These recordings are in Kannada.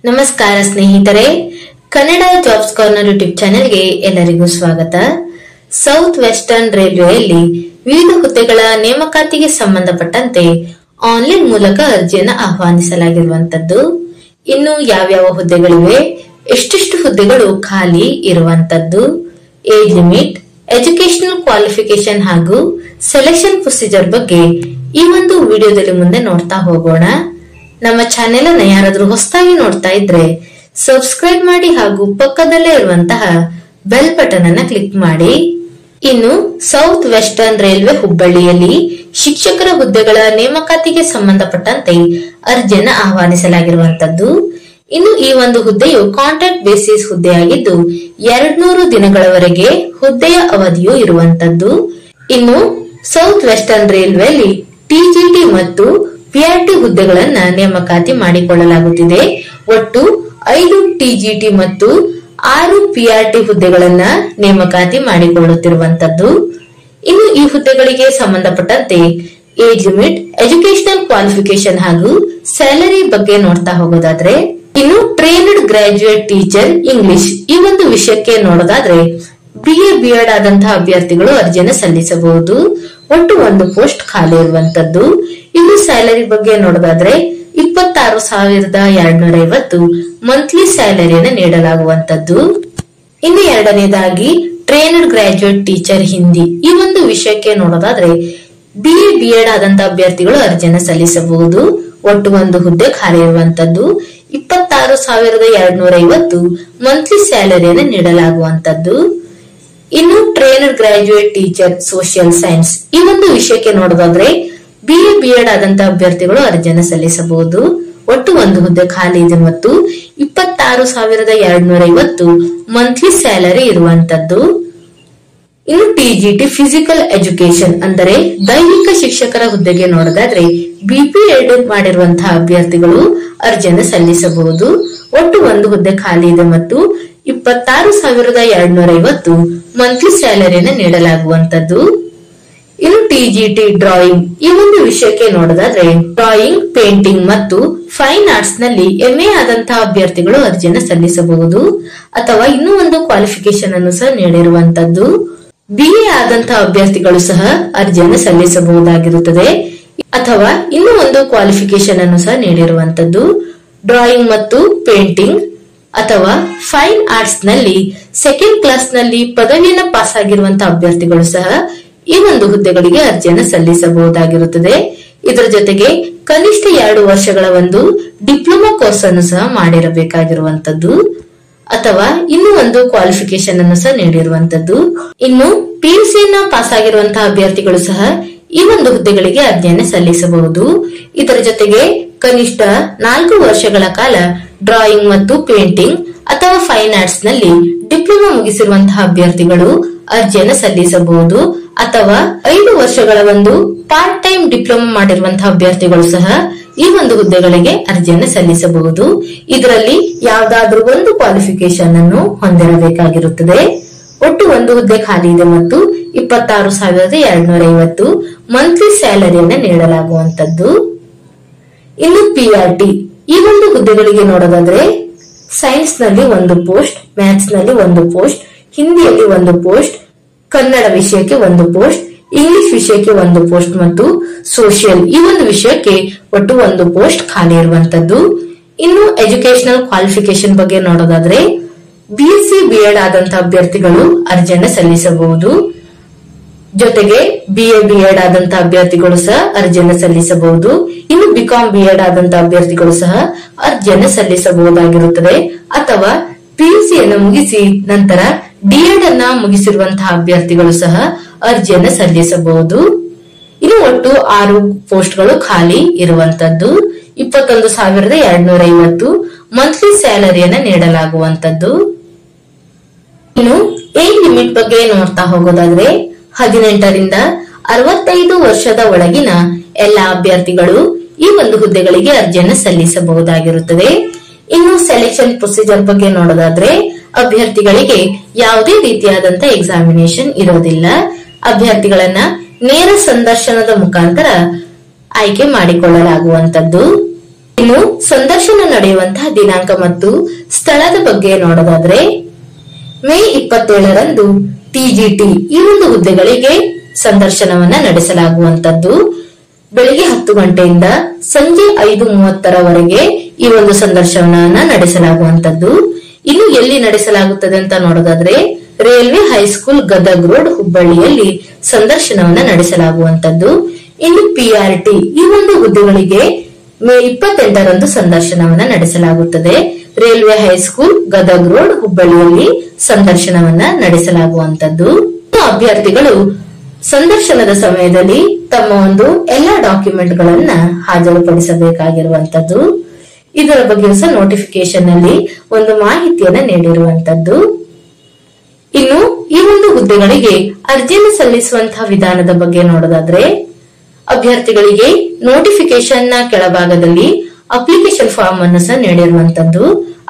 ನಮಸ್ಕಾರ ಸ್ನೇಹಿತರೆ, ಕನ್ನಡ ಜಾಬ್ಸ್ ಕಾರ್ನರ್ ಯೂಟ್ಯೂಬ್ ಚಾನೆಲ್ಗೆ ಎಲ್ಲರಿಗೂ ಸ್ವಾಗತ. ಸೌತ್ ವೆಸ್ಟರ್ನ್ ರೈಲ್ವೆಯಲ್ಲಿ ವಿವಿಧ ಹುದ್ದೆಗಳ ನೇಮಕಾತಿಗೆ ಸಂಬಂಧಪಟ್ಟಂತೆ ಆನ್ಲೈನ್ ಮೂಲಕ ಅರ್ಜಿಯನ್ನು ಆಹ್ವಾನಿಸಲಾಗಿರುವಂತದ್ದು. ಇನ್ನು ಯಾವ್ಯಾವ ಹುದ್ದೆಗಳಿವೆ, ಎಷ್ಟೆಷ್ಟು ಹುದ್ದೆಗಳು ಖಾಲಿ ಇರುವಂತದ್ದು, ಏಜ್ ಲಿಮಿಟ್, ಎಜುಕೇಶನಲ್ ಕ್ವಾಲಿಫಿಕೇಶನ್ ಹಾಗೂ ಸೆಲೆಕ್ಷನ್ ಪ್ರೊಸೀಜರ್ ಬಗ್ಗೆ ಈ ಒಂದು ವಿಡಿಯೋದಲ್ಲಿ ಮುಂದೆ ನೋಡ್ತಾ ಹೋಗೋಣ. ನಮ್ಮ ಚಾನೆಲ್ ಅನ್ನು ಯಾರಾದ್ರೂ ಹೊಸದಾಗಿ ನೋಡ್ತಾ ಇದ್ರೆ ಸಬ್ಸ್ಕ್ರೈಬ್ ಮಾಡಿ ಹಾಗೂ ಪಕ್ಕದಲ್ಲೇ ಇರುವಂತಹ ಬೆಲ್ ಬಟನ್ ಅನ್ನ ಕ್ಲಿಕ್ ಮಾಡಿ. ಇನ್ನು ಸೌತ್ ವೆಸ್ಟರ್ನ್ ರೈಲ್ವೆ ಹುಬ್ಬಳ್ಳಿಯಲ್ಲಿ ಶಿಕ್ಷಕರ ಹುದ್ದೆಗಳ ನೇಮಕಾತಿಗೆ ಸಂಬಂಧಪಟ್ಟಂತೆ ಅರ್ಜಿಯನ್ನು ಆಹ್ವಾನಿಸಲಾಗಿರುವಂತದ್ದು. ಇನ್ನು ಈ ಒಂದು ಹುದ್ದೆಯು ಕಾಂಟ್ರಾಕ್ಟ್ ಬೇಸಿಸ್ ಹುದ್ದೆಯಾಗಿದ್ದು 200 ದಿನಗಳವರೆಗೆ ಹುದ್ದೆಯ ಅವಧಿಯು ಇರುವಂತದ್ದು. ಇನ್ನು ಸೌತ್ ವೆಸ್ಟರ್ನ್ ರೈಲ್ವೆಯಲ್ಲಿ ಟಿಜಿಟಿ ಮತ್ತು ಪಿಆರ್ಟಿ ಹುದ್ದೆಗಳನ್ನ ನೇಮಕಾತಿ ಮಾಡಿಕೊಳ್ಳಲಾಗುತ್ತಿದೆ. ಒಟ್ಟು 5 ಟಿಜಿಟಿ ಮತ್ತು 6 ಪಿಆರ್ಟಿ ಹುದ್ದೆಗಳನ್ನ ನೇಮಕಾತಿ ಮಾಡಿಕೊಳ್ಳುತ್ತಿರುವಂತದ್ದು. ಇನ್ನು ಈ ಹುದ್ದೆಗಳಿಗೆ ಸಂಬಂಧಪಟ್ಟಂತೆ ಏಜ್ ಲಿಮಿಟ್, ಎಜುಕೇಶನಲ್ ಕ್ವಾಲಿಫಿಕೇಶನ್ ಹಾಗೂ ಸ್ಯಾಲರಿ ಬಗ್ಗೆ ನೋಡ್ತಾ ಹೋಗೋದಾದ್ರೆ, ಇನ್ನು ಟ್ರೈನ್ಡ್ ಗ್ರಾಜುಯೇಟ್ ಟೀಚರ್ ಇಂಗ್ಲಿಷ್ ಈ ಒಂದು ವಿಷಯಕ್ಕೆ ನೋಡೋದಾದ್ರೆ ಬಿಎಡ್ ಆದಂತಹ ಅಭ್ಯರ್ಥಿಗಳು ಅರ್ಜಿಯನ್ನು ಸಲ್ಲಿಸಬಹುದು. ಒಟ್ಟು 1 ಪೋಸ್ಟ್ ಖಾಲಿ ಇರುವಂತದ್ದು. ಇನ್ನು ಸ್ಯಾಲರಿ ಬಗ್ಗೆ ನೋಡೋದಾದ್ರೆ 26,250 ಮಂತ್ಲಿ ಸ್ಯಾಲರಿಯನ್ನು ನೀಡಲಾಗುವಂತದ್ದು. ಇನ್ನು ಎರಡನೇದಾಗಿ ಟ್ರೈನ್ಡ್ ಗ್ರಾಜುಯೇಟ್ ಟೀಚರ್ ಹಿಂದಿ ಈ ಒಂದು ವಿಷಯಕ್ಕೆ ನೋಡೋದಾದ್ರೆ ಬಿಎಡ್ ಆದಂತಹ ಅಭ್ಯರ್ಥಿಗಳು ಅರ್ಜಿಯನ್ನು ಸಲ್ಲಿಸಬಹುದು. ಒಟ್ಟು 1 ಹುದ್ದೆ ಖಾಲಿ ಇರುವಂತದ್ದು. 26,250 ಮಂತ್ಲಿ ಸ್ಯಾಲರಿಯನ್ನು ನೀಡಲಾಗುವಂತದ್ದು. ಇನ್ನು trainer graduate teacher social science ಈ ಒಂದು ವಿಷಯಕ್ಕೆ ನೋಡೋದಾದ್ರೆ ಬಿಎಡ್ ಆದಂತಹ ಅಭ್ಯರ್ಥಿಗಳು ಅರ್ಜಿಯನ್ನು ಸಲ್ಲಿಸಬಹುದು. ಒಟ್ಟು 1 ಹುದ್ದೆ ಖಾಲಿ ಇದೆ ಮತ್ತು 26,250 ಮಂತ್ಲಿ ಸ್ಯಾಲರಿ ಇರುವಂತದ್ದು. ಇನ್ನು ಟಿಜಿಟಿ ಫಿಸಿಕಲ್ ಎಜುಕೇಶನ್ ಅಂದರೆ ದೈಹಿಕ ಶಿಕ್ಷಕರ ಹುದ್ದೆಗೆ ನೋಡೋದಾದ್ರೆ ಬಿಪಿಎಡ್ ಮಾಡಿರುವಂತಹ ಅಭ್ಯರ್ಥಿಗಳು ಅರ್ಜಿಯನ್ನು ಸಲ್ಲಿಸಬಹುದು. ಒಟ್ಟು 1 ಹುದ್ದೆ ಖಾಲಿ ಇದೆ ಮತ್ತು 26,250 ಮಂತ್ಲಿ ಸ್ಯಾಲರಿಯನ್ನು ನೀಡಲಾಗುವಂತದ್ದು. ಇನ್ನು ಟಿಜಿಟಿ ಡ್ರಾಯಿಂಗ್ ಈ ಒಂದು ವಿಷಯಕ್ಕೆ ನೋಡೋದಾದ್ರೆ ಡ್ರಾಯಿಂಗ್, ಪೇಂಟಿಂಗ್ ಮತ್ತು ಫೈನ್ ಆರ್ಟ್ಸ್ ನಲ್ಲಿ ಎಂಎ ಆದಂತಹ ಅಭ್ಯರ್ಥಿಗಳು ಅರ್ಜಿಯನ್ನು ಸಲ್ಲಿಸಬಹುದು. ಅಥವಾ ಇನ್ನೂ ಒಂದು ಕ್ವಾಲಿಫಿಕೇಶನ್ ಅನ್ನು ಸಹ ನೀಡಿರುವಂತದ್ದು. ಬಿಎ ಆದಂತಹ ಅಭ್ಯರ್ಥಿಗಳು ಸಹ ಅರ್ಜಿಯನ್ನು ಸಲ್ಲಿಸಬಹುದಾಗಿರುತ್ತದೆ. ಅಥವಾ ಇನ್ನೂ ಒಂದು ಕ್ವಾಲಿಫಿಕೇಶನ್ ಅನ್ನು ಸಹ ನೀಡಿರುವಂತದ್ದು. ಡ್ರಾಯಿಂಗ್ ಮತ್ತು ಪೇಂಟಿಂಗ್ ಅಥವಾ ಫೈನ್ ಆರ್ಟ್ಸ್ ನಲ್ಲಿ 2nd ಕ್ಲಾಸ್ ನಲ್ಲಿ ಪದವಿಯನ್ನು ಪಾಸ್ ಆಗಿರುವಂತಹ ಅಭ್ಯರ್ಥಿಗಳು ಸಹ ಈ ಒಂದು ಹುದ್ದೆಗಳಿಗೆ ಅರ್ಜಿಯನ್ನು ಸಲ್ಲಿಸಬಹುದಾಗಿರುತ್ತದೆ. ಇದರ ಜೊತೆಗೆ ಕನಿಷ್ಠ 2 ವರ್ಷಗಳ ಒಂದು ಡಿಪ್ಲೊಮಾ ಕೋರ್ಸ್ ಅನ್ನು ಸಹ ಮಾಡಿರಬೇಕಾಗಿರುವಂತದ್ದು. ಅಥವಾ ಇನ್ನೂ ಒಂದು ಕ್ವಾಲಿಫಿಕೇಶನ್ ಅನ್ನು ಸಹ ನೀಡಿರುವಂತದ್ದು. ಇನ್ನು ಪಿಯುಸಿಯನ್ನ ಪಾಸ್ ಆಗಿರುವಂತಹ ಅಭ್ಯರ್ಥಿಗಳು ಸಹ ಈ ಒಂದು ಹುದ್ದೆಗಳಿಗೆ ಅರ್ಜಿಯನ್ನು ಸಲ್ಲಿಸಬಹುದು. ಇದರ ಜೊತೆಗೆ ಕನಿಷ್ಠ 4 ವರ್ಷಗಳ ಕಾಲ ಡ್ರಾಯಿಂಗ್ ಮತ್ತು ಪೇಂಟಿಂಗ್ ಅಥವಾ ಫೈನ್ ಆರ್ಟ್ಸ್ ನಲ್ಲಿ ಡಿಪ್ಲೊಮಾ ಮುಗಿಸಿರುವಂತಹ ಅಭ್ಯರ್ಥಿಗಳು ಅರ್ಜಿಯನ್ನು ಸಲ್ಲಿಸಬಹುದು. ಅಥವಾ 5 ವರ್ಷಗಳ ಒಂದು ಪಾರ್ಟ್ ಟೈಮ್ ಡಿಪ್ಲೊಮಾ ಮಾಡಿರುವಂತಹ ಅಭ್ಯರ್ಥಿಗಳು ಸಹ ಈ ಒಂದು ಹುದ್ದೆಗಳಿಗೆ ಅರ್ಜಿಯನ್ನು ಸಲ್ಲಿಸಬಹುದು. ಇದರಲ್ಲಿ ಯಾವ್ದಾದ್ರೂ ಒಂದು ಕ್ವಾಲಿಫಿಕೇಶನ್ ಅನ್ನು ಹೊಂದಿರಬೇಕಾಗಿರುತ್ತದೆ. ಒಟ್ಟು 1 ಹುದ್ದೆ ಖಾಲಿ ಇದೆ ಮತ್ತು 26,250 ಮಂತ್ಲಿ ಸ್ಯಾಲರಿಯನ್ನು ನೀಡಲಾಗುವಂತದ್ದು. ಇನ್ನು ಪಿಆರ್ಟಿ ಈ ಒಂದು ಹುದ್ದೆಗಳಿಗೆ ನೋಡೋದಾದ್ರೆ ಸೈನ್ಸ್ ನಲ್ಲಿ 1 ಪೋಸ್ಟ್, ಮ್ಯಾಥ್ಸ್ ನಲ್ಲಿ 1 ಪೋಸ್ಟ್, ಹಿಂದಿಯಲ್ಲಿ 1 ಪೋಸ್ಟ್, ಕನ್ನಡ ವಿಷಯಕ್ಕೆ 1 ಪೋಸ್ಟ್, ಇಂಗ್ಲಿಷ್ ವಿಷಯಕ್ಕೆ 1 ಪೋಸ್ಟ್ ಮತ್ತು ಸೋಷಿಯಲ್ ಈ ಒಂದು ವಿಷಯಕ್ಕೆ ಒಟ್ಟು 1 ಪೋಸ್ಟ್ ಖಾಲಿ ಇರುವಂತದ್ದು. ಇನ್ನು ಎಜುಕೇಶನಲ್ ಕ್ವಾಲಿಫಿಕೇಶನ್ ಬಗ್ಗೆ ನೋಡೋದಾದ್ರೆ ಬಿಎಸ್ಸಿ ಬಿಎಡ್ ಆದಂತಹ ಅಭ್ಯರ್ಥಿಗಳು ಅರ್ಜಿಯನ್ನು ಸಲ್ಲಿಸಬಹುದು. ಜೊತೆಗೆ ಬಿಎಡ್ ಆದಂತಹ ಅಭ್ಯರ್ಥಿಗಳು ಸಹ ಅರ್ಜಿಯನ್ನು ಸಲ್ಲಿಸಬಹುದು. ಇನ್ನು ಬಿಕಾಂ ಬಿಎಡ್ ಆದಂತಹ ಅಭ್ಯರ್ಥಿಗಳು ಸಹ ಅರ್ಜಿಯನ್ನು ಸಲ್ಲಿಸಬಹುದಾಗಿರುತ್ತದೆ. ಅಥವಾ ಪಿಯುಸಿಯನ್ನು ಮುಗಿಸಿ ನಂತರ ಡಿಎಡ್ ಅನ್ನ ಮುಗಿಸಿರುವಂತಹ ಅಭ್ಯರ್ಥಿಗಳು ಸಹ ಅರ್ಜಿಯನ್ನು ಸಲ್ಲಿಸಬಹುದು. ಇನ್ನು ಒಟ್ಟು 6 ಪೋಸ್ಟ್ಗಳು ಖಾಲಿ ಇರುವಂತದ್ದು. 21,250 ಮಂತ್ಲಿ ಸ್ಯಾಲರಿಯನ್ನು ನೀಡಲಾಗುವಂತದ್ದು. ಇನ್ನು ಏಜ್ ಲಿಮಿಟ್ ಬಗ್ಗೆ ನೋಡ್ತಾ ಹೋಗೋದಾದ್ರೆ 18 ರಿಂದ 65 ವರ್ಷದ ಒಳಗಿನ ಎಲ್ಲಾ ಅಭ್ಯರ್ಥಿಗಳು ಈ ಒಂದು ಹುದ್ದೆಗಳಿಗೆ ಅರ್ಜಿಯನ್ನು ಸಲ್ಲಿಸಬಹುದಾಗಿರುತ್ತದೆ. ಇನ್ನು ಸೆಲೆಕ್ಷನ್ ಪ್ರೊಸೀಜರ್ ಬಗ್ಗೆ ನೋಡೋದಾದ್ರೆ ಅಭ್ಯರ್ಥಿಗಳಿಗೆ ಯಾವುದೇ ರೀತಿಯಾದಂತಹ ಎಕ್ಸಾಮಿನೇಷನ್ ಇರೋದಿಲ್ಲ. ಅಭ್ಯರ್ಥಿಗಳನ್ನ ನೇರ ಸಂದರ್ಶನದ ಮುಖಾಂತರ ಆಯ್ಕೆ ಮಾಡಿಕೊಳ್ಳಲಾಗುವಂತದ್ದು. ಇನ್ನು ಸಂದರ್ಶನ ನಡೆಯುವಂತಹ ದಿನಾಂಕ ಮತ್ತು ಸ್ಥಳದ ಬಗ್ಗೆ ನೋಡೋದಾದ್ರೆ ಮೇ 27ರಂದು ಟಿಜಿಟಿ ಈ ಒಂದು ಹುದ್ದೆಗಳಿಗೆ ಸಂದರ್ಶನವನ್ನ ನಡೆಸಲಾಗುವಂತದ್ದು. ಬೆಳಿಗ್ಗೆ 10 ಗಂಟೆಯಿಂದ ಸಂಜೆ 5:30ರವರೆಗೆ ಈ ಒಂದು ಸಂದರ್ಶನವನ್ನ ನಡೆಸಲಾಗುವಂತದ್ದು. ಇನ್ನು ಎಲ್ಲಿ ನಡೆಸಲಾಗುತ್ತದೆ ಅಂತ ನೋಡೋದಾದ್ರೆ ರೈಲ್ವೆ ಹೈಸ್ಕೂಲ್ ಗದಗ್ ರೋಡ್ ಹುಬ್ಬಳ್ಳಿಯಲ್ಲಿ ಸಂದರ್ಶನವನ್ನ ನಡೆಸಲಾಗುವಂತದ್ದು. ಇನ್ನು ಪಿಆರ್ಟಿ ಈ ಒಂದು ಹುದ್ದೆಗಳಿಗೆ ಮೇ 28ರಂದು ಸಂದರ್ಶನವನ್ನ ನಡೆಸಲಾಗುತ್ತದೆ. ರೈಲ್ವೆ ಹೈಸ್ಕೂಲ್ ಗದಗ್ ರೋಡ್ ಹುಬ್ಬಳ್ಳಿಯಲ್ಲಿ ಸಂದರ್ಶನವನ್ನ ನಡೆಸಲಾಗುವಂತದ್ದು. ಅಭ್ಯರ್ಥಿಗಳು ಸಂದರ್ಶನದ ಸಮಯದಲ್ಲಿ ತಮ್ಮ ಒಂದು ಎಲ್ಲಾ ಡಾಕ್ಯುಮೆಂಟ್ ಗಳನ್ನ ಹಾಜರುಪಡಿಸಬೇಕಾಗಿರುವಂತದ್ದು. ಇದರ ಬಗ್ಗೆ ಸಹ ನೋಟಿಫಿಕೇಶನ್ ನಲ್ಲಿ ಒಂದು ಮಾಹಿತಿಯನ್ನ ನೀಡಿರುವಂತದ್ದು. ಇನ್ನು ಈ ಒಂದು ಹುದ್ದೆಗಳಿಗೆ ಅರ್ಜಿಯನ್ನು ಸಲ್ಲಿಸುವಂತಹ ವಿಧಾನದ ಬಗ್ಗೆ ನೋಡೋದಾದ್ರೆ ಅಭ್ಯರ್ಥಿಗಳಿಗೆ ನೋಟಿಫಿಕೇಶನ್ ನ ಕೆಳಭಾಗದಲ್ಲಿ ಅಪ್ಲಿಕೇಶನ್ ಫಾರ್ಮ್ ಅನ್ನು ಸಹ ನೀಡಿರುವಂತದ್ದು.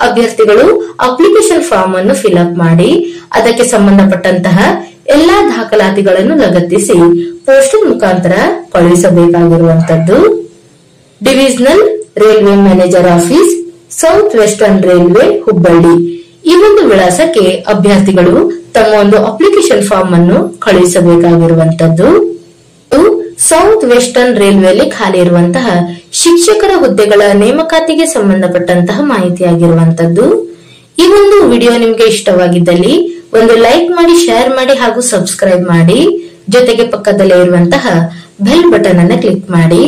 ಅಭ್ಯರ್ಥಿಗಳು ಅಪ್ಲಿಕೇಶನ್ ಫಾರ್ಮ್ ಅನ್ನು ಫಿಲ್ಅಪ್ ಮಾಡಿ ಅದಕ್ಕೆ ಸಂಬಂಧಪಟ್ಟಂತಹ ಎಲ್ಲಾ ದಾಖಲಾತಿಗಳನ್ನು ಲಗತ್ತಿಸಿ ಪೋಸ್ಟಲ್ ಮುಖಾಂತರ ಕಳುಹಿಸಬೇಕಾಗಿರುವಂತದ್ದು. Divisional railway manager office, south western railway Hubballi ಈ ಒಂದು ವಿಳಾಸಕ್ಕೆ ಅಭ್ಯರ್ಥಿಗಳು ತಮ್ಮ ಒಂದು ಅಪ್ಲಿಕೇಶನ್ ಫಾರ್ಮ್ ಅನ್ನು ಕಳುಹಿಸಬೇಕಾಗಿರುವಂತದ್ದು. ಸೌತ್ ವೆಸ್ಟರ್ನ್ ರೈಲ್ವೆಯಲ್ಲಿ ಖಾಲಿ ಇರುವಂತಹ ಶಿಕ್ಷಕರ ಹುದ್ದೆಗಳ ನೇಮಕಾತಿಗೆ ಸಂಬಂಧಪಟ್ಟಂತಹ ಮಾಹಿತಿಯಾಗಿರುವಂತದ್ದು. ಈ ಒಂದು ವಿಡಿಯೋ ನಿಮ್ಗೆ ಇಷ್ಟವಾಗಿದ್ದಲ್ಲಿ ಒಂದು ಲೈಕ್ ಮಾಡಿ, ಶೇರ್ ಮಾಡಿ ಹಾಗೂ ಸಬ್ಸ್ಕ್ರೈಬ್ ಮಾಡಿ. ಜೊತೆಗೆ ಪಕ್ಕದಲ್ಲೇ ಇರುವಂತಹ ಬೆಲ್ ಬಟನ್ ಅನ್ನು ಕ್ಲಿಕ್ ಮಾಡಿ.